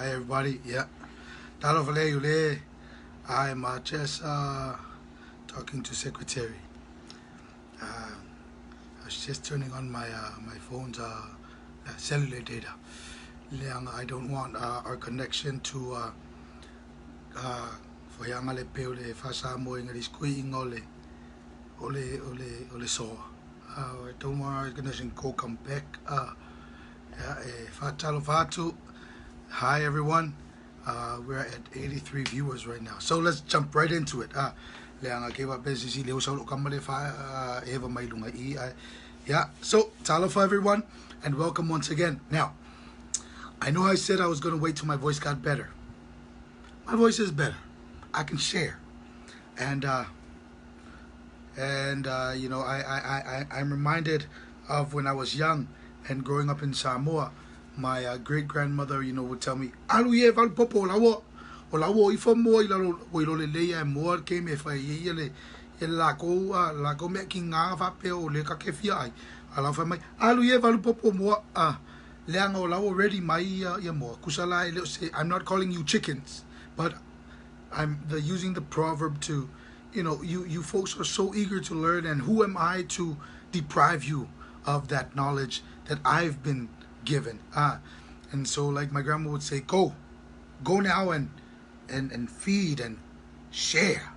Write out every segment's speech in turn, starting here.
Hi everybody, yeah. Talo Vale Yule. I'm just talking to secretary. I was just turning on my phone's cellular data. I don't want our connection to for yang ale pe ole fasa mo ingari skui ingole ole so. I don't want our connection to come back. Fatalo fatu. Hi everyone. We're at 83 viewers right now. So let's jump right into it. Yeah, so talofa everyone and welcome once again. Now, I know I said I was going to wait till my voice got better. My voice is better. I can share. And you know, I'm reminded of when I was young and growing up in Samoa. My great-grandmother, you know, would tell me, "Aluye val popo lawo, o lawo ifo mo ilalo le leia mo ke me fa yele la ko me kinga fa pe o le ka ke fia ai ala fa mai aluye val popo mo le anga o lawo ready mai ya mo kusala le say I'm not calling you chickens, but I'm using the proverb to, you know, you folks are so eager to learn, and who am I to deprive you of that knowledge that I've been given. And so like my grandma would say, go now and feed and share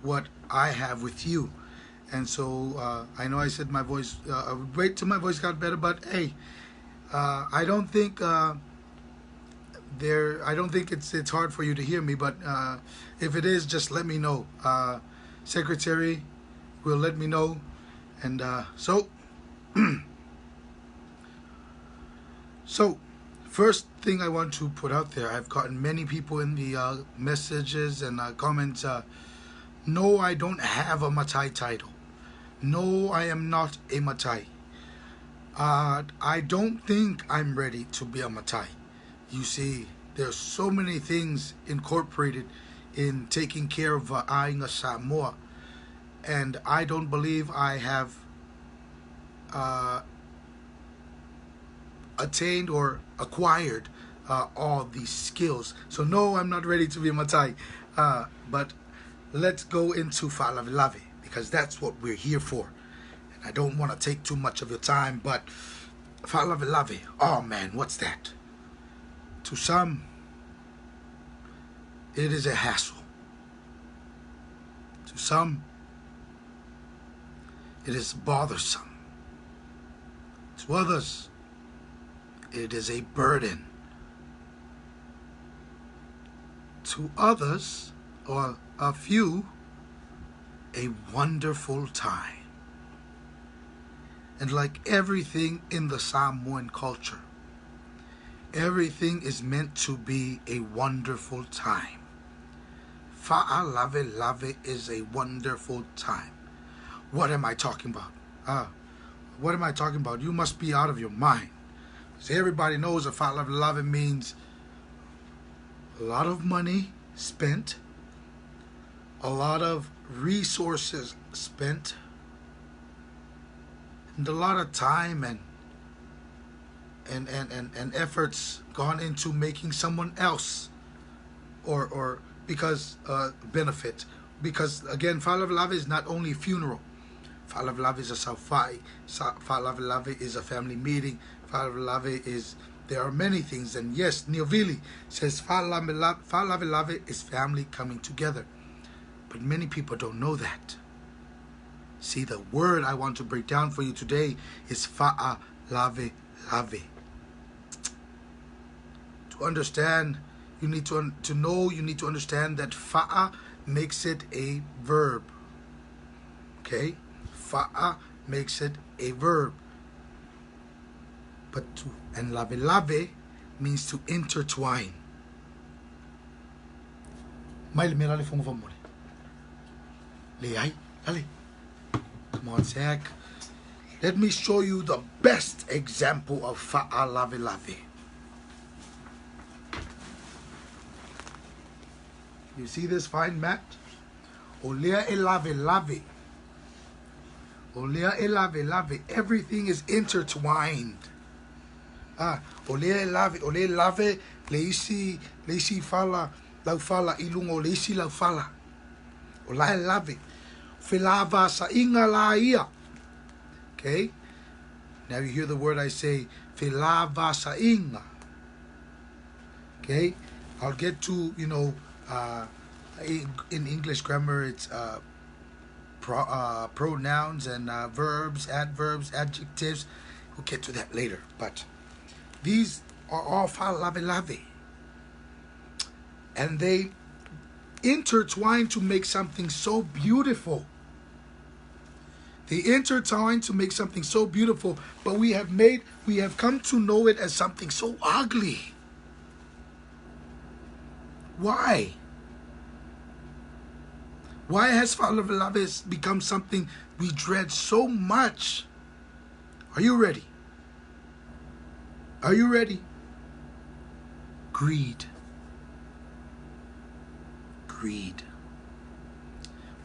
what I have with you. And so I know I said my voice I would wait till my voice got better, but hey, I don't think it's hard for you to hear me, but if it is, just let me know. Secretary will let me know. And so So, first thing I want to put out there, I've gotten many people in the messages and comments, no, I don't have a Matai title. No, I am not a Matai. I don't think I'm ready to be a Matai. You see, there's so many things incorporated in taking care of Ainga Samoa, and I don't believe I have attained or acquired all these skills. So no, I'm not ready to be a Matai. But let's go into Fa'alavilave, because that's what we're here for. And I don't want to take too much of your time, but Fa'alavilave, oh man, what's that? To some, it is a hassle. To some, it is bothersome. To others, it is a burden. To others, or a few, a wonderful time. And like everything in the Samoan culture, everything is meant to be a wonderful time. Fa'alavilave is a wonderful time. What am I talking about? What am I talking about? You must be out of your mind. So everybody knows that Fa'alavilave means a lot of money spent, a lot of resources spent, and a lot of time and efforts gone into making someone else or because benefit. Because again, Fa'alavilave is not only funeral. Fa'alavilave is a safai. Fa'alavilave is a family meeting. Fa'alavilave is, there are many things. And yes, Niovili says Fa'alavilave is family coming together. But many people don't know that. See, the word I want to break down for you today is Fa'alavilave. To understand, you need to know, you need to understand that Fa'a makes it a verb. Okay? Fa'a makes it a verb. But and lave means to intertwine. Come on, Zach. Let me show you the best example of Fa'alavilave. You see this fine mat? Olea elave. Olea elave. Everything is intertwined. Ole lave leisi fala lau fala ilungo leisi lau fala o lae lave felava sa inga la ia. Okay, now you hear the word I say felava sa inga. Okay, I'll get to, you know, in English grammar it's pronouns and verbs, adverbs, adjectives. We'll get to that later, but these are all falave, and they intertwine to make something so beautiful. They intertwine to make something so beautiful, but we have come to know it as something so ugly. Why? Why has falave become something we dread so much? Are you ready? Are you ready? Greed. Greed.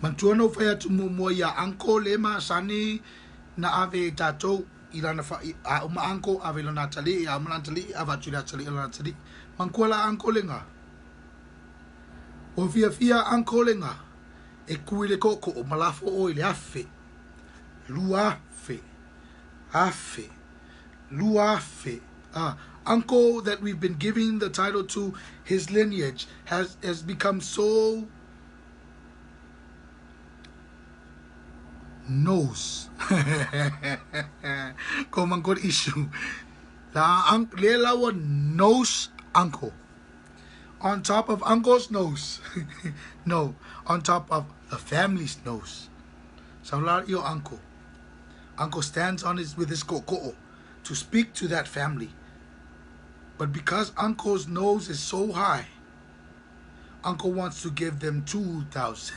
Mantuano faya tumo ya anko lema sani na ave tato ilana fa uma anko ave lo natali ya mlantali avatula tali lo natali mankola anko lenga o fia anko lenga e kuile koko o malafo o ile afe luafe luafe uncle that we've been giving the title to, his lineage has become so knows. Common good issue. The knows uncle. On top of uncle's nose. No, on top of the family's nose. So your uncle. Uncle stands on with his ko'o to speak to that family. But because uncle's nose is so high, uncle wants to give them 2,000,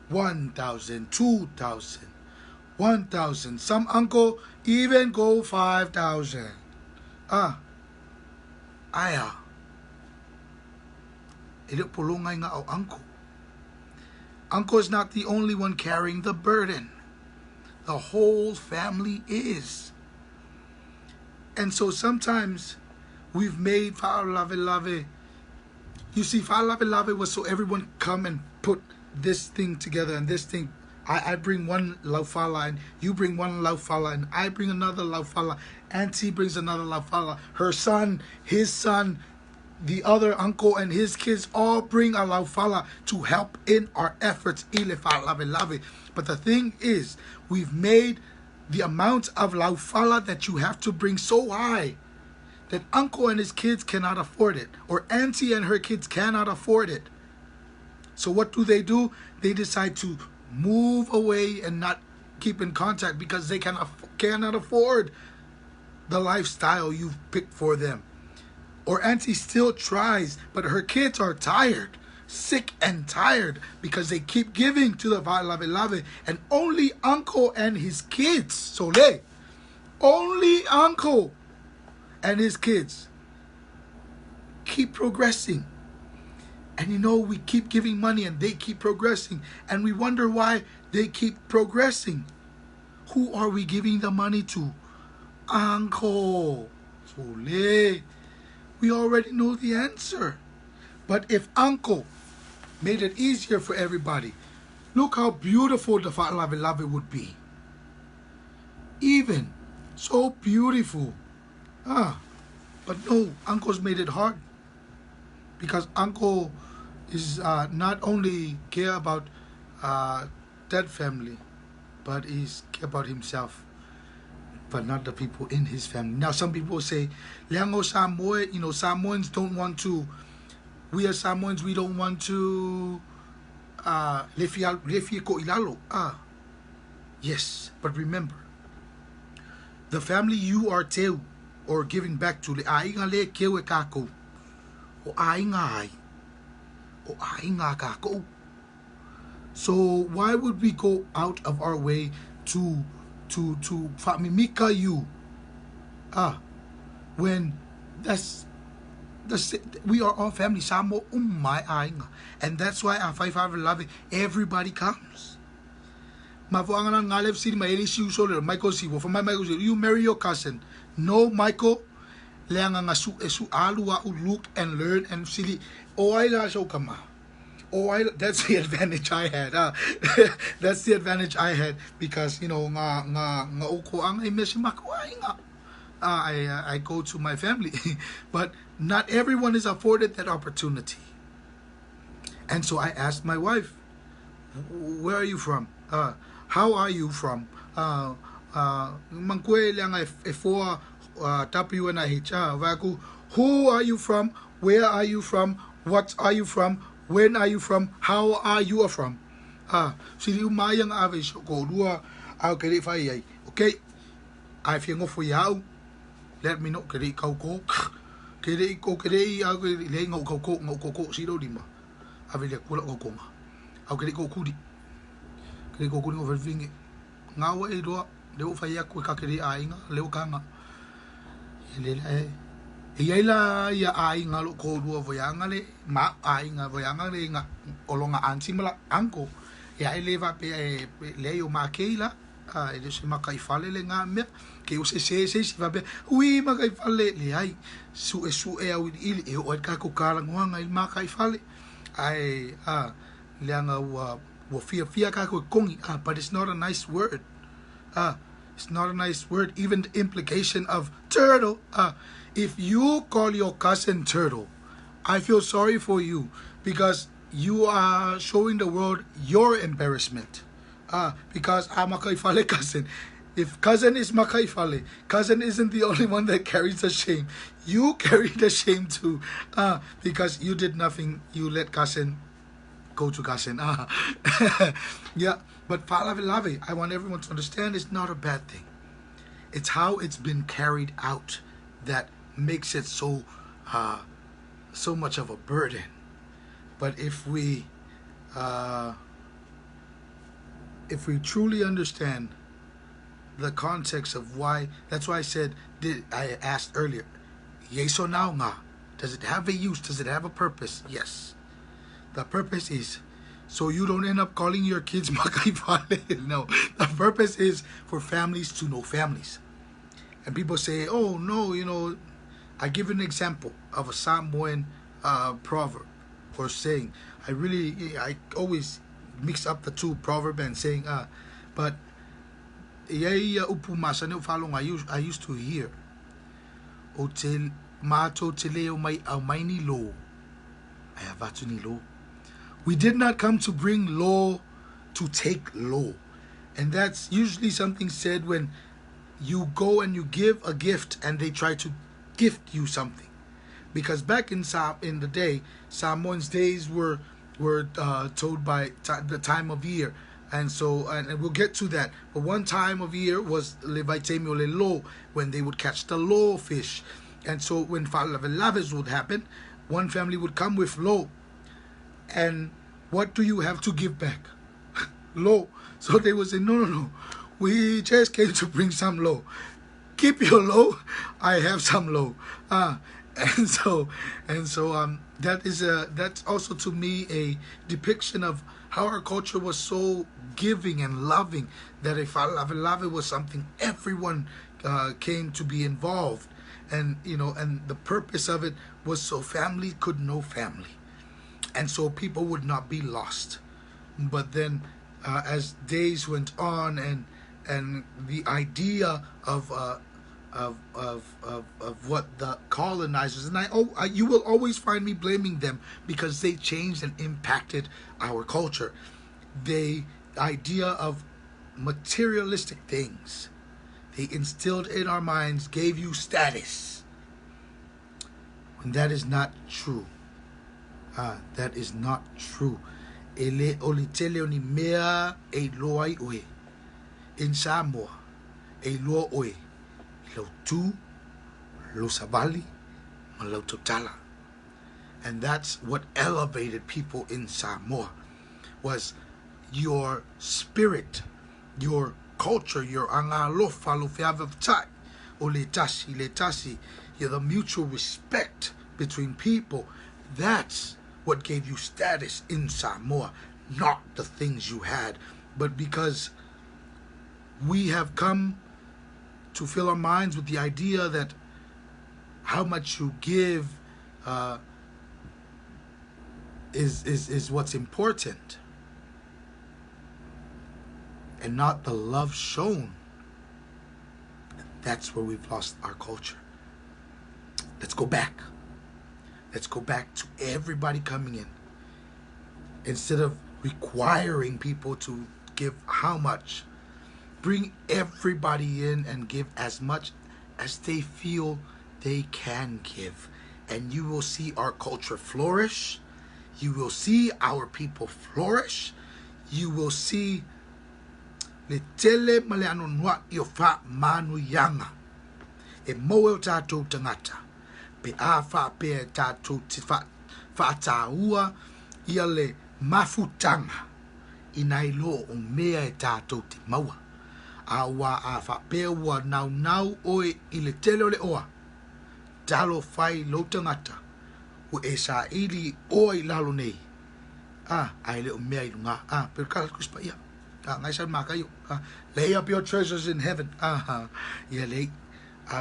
1,000, 2,000, 1,000. Some uncle even go 5,000. Aya. Ele polongay nga o uncle. Uncle is not the only one carrying the burden. The whole family is. And so sometimes we've made falave. You see, falave was so everyone come and put this thing together and this thing. I bring one laufala and you bring one laufala and I bring another laufala. Auntie brings another laufala. Her son, his son, the other uncle and his kids all bring a laufala to help in our efforts. But the thing is, we've made the amount of laufala that you have to bring so high that uncle and his kids cannot afford it, or auntie and her kids cannot afford it. So what do? They decide to move away and not keep in contact because they cannot afford the lifestyle you've picked for them. Or auntie still tries, but her kids are tired, sick and tired because they keep giving to the falave, and only uncle and his kids, only uncle and his kids keep progressing. And you know, we keep giving money and they keep progressing, and we wonder why they keep progressing. Who are we giving the money to? Uncle. We already know the answer. But if uncle made it easier for everybody, look how beautiful the falave would be. Even so beautiful. But no, uncle's made it hard. Because uncle is not only care about that family, but he's care about himself, but not the people in his family. Now some people say, Leango Samoa, Samoans don't want to, we as Samoans, we don't want to lefi ko ilalo. Yes, but remember, the family you are teu or giving back to, le ainga le kewe kako, o ainga ai, o ainga kako. So why would we go out of our way to famimika you? When we are all family, Samo umai ainga, and that's why I love everybody comes. Michael, you marry your cousin. No, Michael, leanga nga su esu alua u look and learn and sili o ai la so kama. That's the advantage I had. That's the advantage I had because nga uko ang I go to my family, but not everyone is afforded that opportunity. And so I asked my wife, "Where are you from? How are you from? Who are you from? Where are you from? What are you from? When are you from? How are you from?" Sili umayang ave so ko dua au kere fai ai. Okay. I feel ngo for yau. Let me know kere kau ko. Kere ko kere au kere le ngo ko si do lima. Ave le kula ko konga. Au kere ko kudi. Kere ko kudi over vinge. Ngawa e do le o fai aku ka kere ai nga le o kanga. Ele la Iaila ia ai ngalo ko dua voyanga le ma ai nga voyanga le nga olonga ansimala anko ia ele va pe le yo ma keila ele se ma kai fale le nga me ke o se va pe ui ma kai fale le ai su e au il e o ka ko kala ngwa i ma kai fale ai le nga wo fia ka ko kongi but it's not a nice word. It's not a nice word. Even the implication of turtle. If you call your cousin turtle, I feel sorry for you because you are showing the world your embarrassment. Because I'm a kaifale cousin. If cousin is makaifale, cousin isn't the only one that carries the shame. You carry the shame too. Because you did nothing. You let cousin go to cousin. Yeah. But falavelave, I want everyone to understand it's not a bad thing. It's how it's been carried out that makes it so much of a burden. But if we truly understand the context of why, that's why I asked earlier, yes or no nga? Does it have a use? Does it have a purpose? Yes. The purpose is so you don't end up calling your kids makaifale. No. The purpose is for families to know families. And people say, oh, no, I give an example of a Samoan proverb or saying. I always mix up the two, proverb and saying, but I used to hear, o te mato te leo mai au mai ni lo. I have atu ni lo. We did not come to bring law to take law. And that's usually something said when you go and you give a gift and they try to gift you something. Because back in the day, Samoans' days were told by the time of year. And so, and we'll get to that. But one time of year was Levaitemio le lo, when they would catch the lo fish. And so when Falaves would happen, one family would come with lo. And what do you have to give back? Lo. So they would say, no. We just came to bring some lo. Keep your lo. I have some lo. And so that's also to me a depiction of how our culture was so giving and loving that a falave was something everyone came to be involved, and and the purpose of it was so family could know family. And so people would not be lost. But then, as days went on, and the idea of what the colonizers, and you will always find me blaming them because they changed and impacted our culture. The idea of materialistic things they instilled in our minds gave you status, and that is not true. That is not true. Ele olitele oni mea e loai oe. In Samoa, e loa oe. Lo tu, lo sabali, ma lo totala. And that's what elevated people in Samoa, was your spirit, your culture, your angalofa lo feavavtai, o le tasi, the mutual respect between people. That's what gave you status in Samoa, not the things you had, but because we have come to fill our minds with the idea that how much you give is what's important, and not the love shown. That's where we've lost our culture. Let's go back. Let's go back to everybody coming in. Instead of requiring people to give how much, bring everybody in and give as much as they feel they can give. And you will see our culture flourish. You will see our people flourish. You will see le tele male anu noa I fa manu yanga. E moe o tātou tangata. Pe a fa pe tātou te fa tāua ia le mafutanga. Inai lo o mea e tātou te maua. Awa a fa pe ua nau oe I le tele o le oa. Talo fai lo tangata. O e sa ili oe lalo nei. Ai le o mea I lunga. Pero kala kuspa ia. Ngai san maka yo. Lay up your treasures in heaven. Yeah, lay.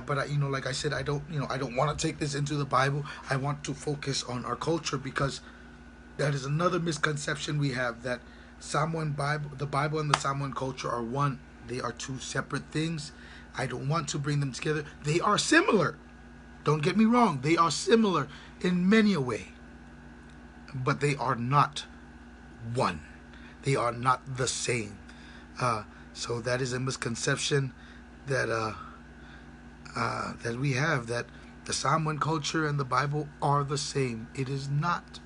But you know, like I said, I don't want to take this into the Bible. I want to focus on our culture, because that is another misconception we have, that the Bible and the Samoan culture are one. They are two separate things. I don't want to bring them together. They are similar. Don't get me wrong. They are similar in many a way, but they are not one. They are not the same. So that is a misconception that that we have, that the Samoan culture and the Bible are the same. It is not.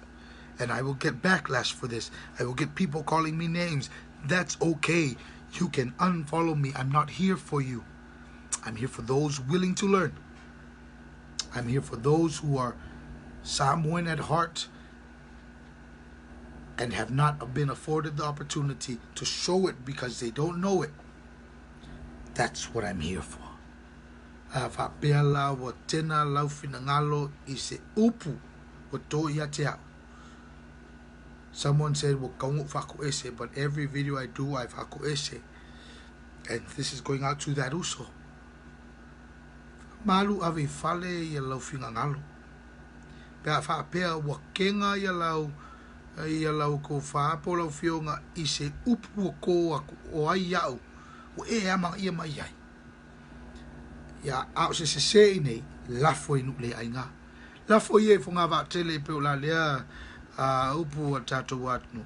And I will get backlash for this. I will get people calling me names. That's okay. You can unfollow me. I'm not here for you. I'm here for those willing to learn. I'm here for those who are Samoan at heart and have not been afforded the opportunity to show it because they don't know it. That's what I'm here for. Whapeala wa tena lau finangalo I se upu wa to ia te au. Someone said, well, kaungo whako ese, but every video I do, I whako ese. And this is going out to that uso. Malu ave fale ia lau finangalo. Pea whapea wa kenga ia lau ko whaapo lau fionga I se upu o ko o ai au. O e amang ia mai ai. Ya au se nei lafo inu le ainga. Lafo ye funga va tele pe la lea upu atato atnu.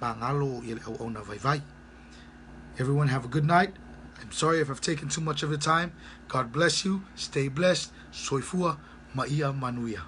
Mangalo ile au ona vai vai. Everyone have a good night. I'm sorry if I've taken too much of your time. God bless you. Stay blessed. Soifua maia manuia.